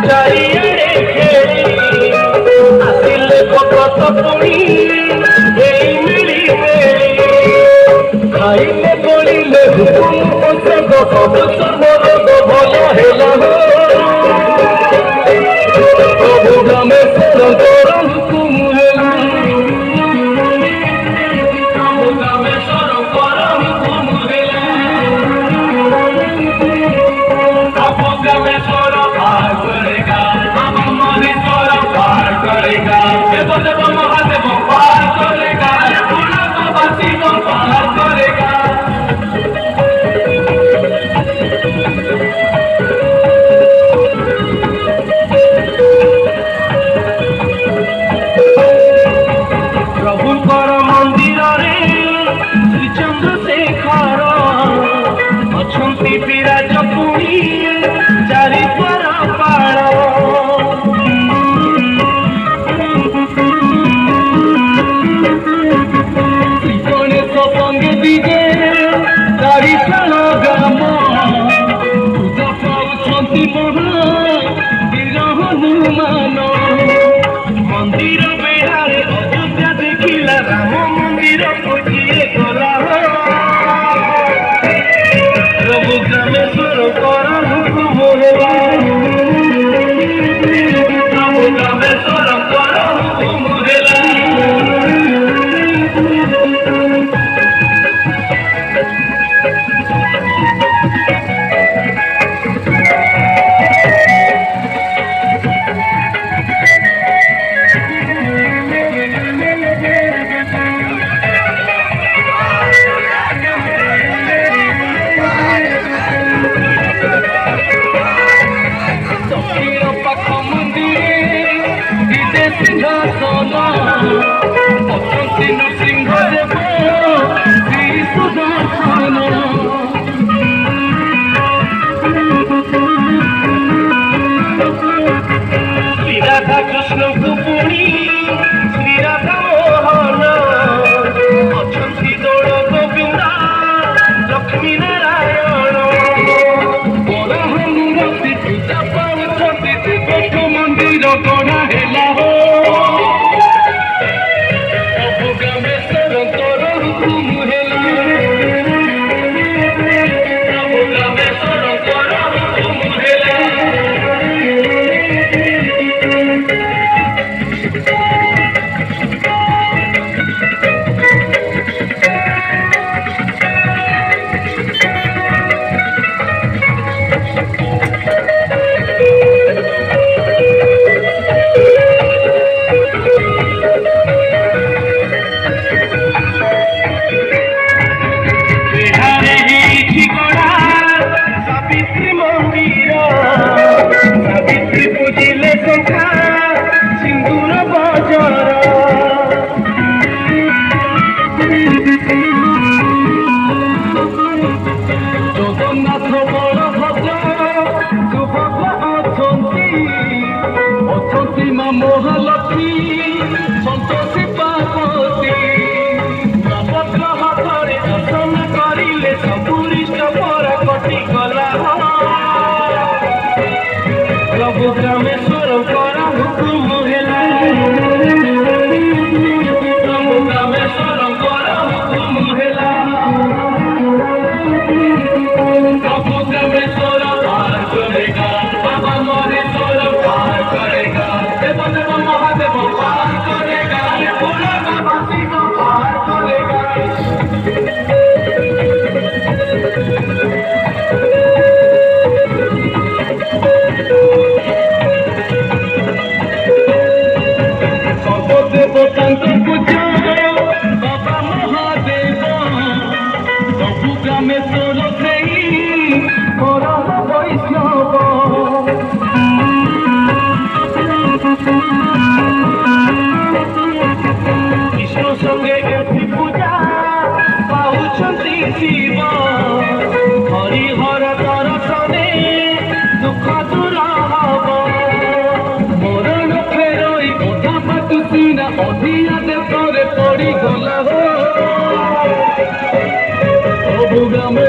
চারিয়াড়ে খেলি আসিলে কত পুরি এই মিলি মেলি খাইলে বলিলে হুকুম পথে গপ সমর ভাল হেলা প্রভু গ্রামে সরন্তর হুকুম হেলা প্রভু গ্রামে সরন্তর হুকুম হেলা প্রভু গ্রামে সরকার করেগা আমার মনে সরকার করেগা দেব মহাদেব পার করেগা পুরা বাবা শিব পার করেগা প্রভুঙ্কর মন্দিরে শ্রী চন্দ্রশেখর অছন্তি বিরাজ পুরী চারি দ্বার পাଳ ଶ୍ରୀ ଗଣେଶ ସଙ୍ଗେ ଦିଗେ ଚାରିଶଣ ଗ୍ରାମ ପୂଜା ପାଉଛନ୍ତି ବୀର ହନୁମାନ ମନ୍ଦିର ବେଢ଼ାରେ ଅଯୋଧ୍ୟା ଦେଖିଲା ରାମ ମନ୍ଦିର ଖୋଜିଏ ଗଲା ପ୍ରଭୁ ଗ୍ରାମେଶ୍ୱର କର ହୁକୁମ ହେଲା ପ୍ରଭୁ ଗ୍ରାମେଶ୍ୱର କର ହୁକୁମ ହେଲା সিংহাসন অছন্তি নৃসিংহ দেব শ্রী সুদর্শন শ্রী রাধা কৃষ্ণଙ୍କୁ পুଣି শ্রী রাধা মোহন অছন্তি দୋଳ ଗୋବିନ୍ଦ ଲକ୍ଷ୍ମୀ ନାରାୟଣ ବରାହନୁର ପୂଜା ପାଉଛନ୍ତି ଦେବଙ୍କ ମନ୍ଦିର ଗଢ଼ା ହେଲା ପ୍ରଭୁ ଗ୍ରାମେଶ୍ୱରଙ୍କର ହୁକୁମ ହେଲା ପ୍ରଭୁ ଗ୍ରାମେଶ୍ୱରଙ୍କର ହୁକୁମ ହେଲା মহালক্ষ্মী সন্তোষী পার্বতী নবগ্রহ ধরে দর্শন করিলে সপুরিষ্ট পর কটি গলা প্রভু গ্রামেশ্বর কর হুকুম হেলা প্রভু গ্রামেশ্বর কর হুকুম হেলা প্রভু গ্রামেশ্বর পার করেগা বাবা মহেশ্বর পার করেগা দেব মহাদেব পার করেগা পুরা বাবা শিব পার করেগা সর্বদেবতাঙ্ক পূজা বাবা মহাদেব প্রভু গ্রামেশ্বর সেই পরম বৈষ্ণব কৃষ্ণ সঙ্গে এটি পূজা পাউଛନ୍ତି শিব হরিহর দর্শনে দুঃখ দূর হব মরণ ফেরই কথা পাতু সিনা অধিয়া দেশরে পড়িগলা প্রভু গ্রামে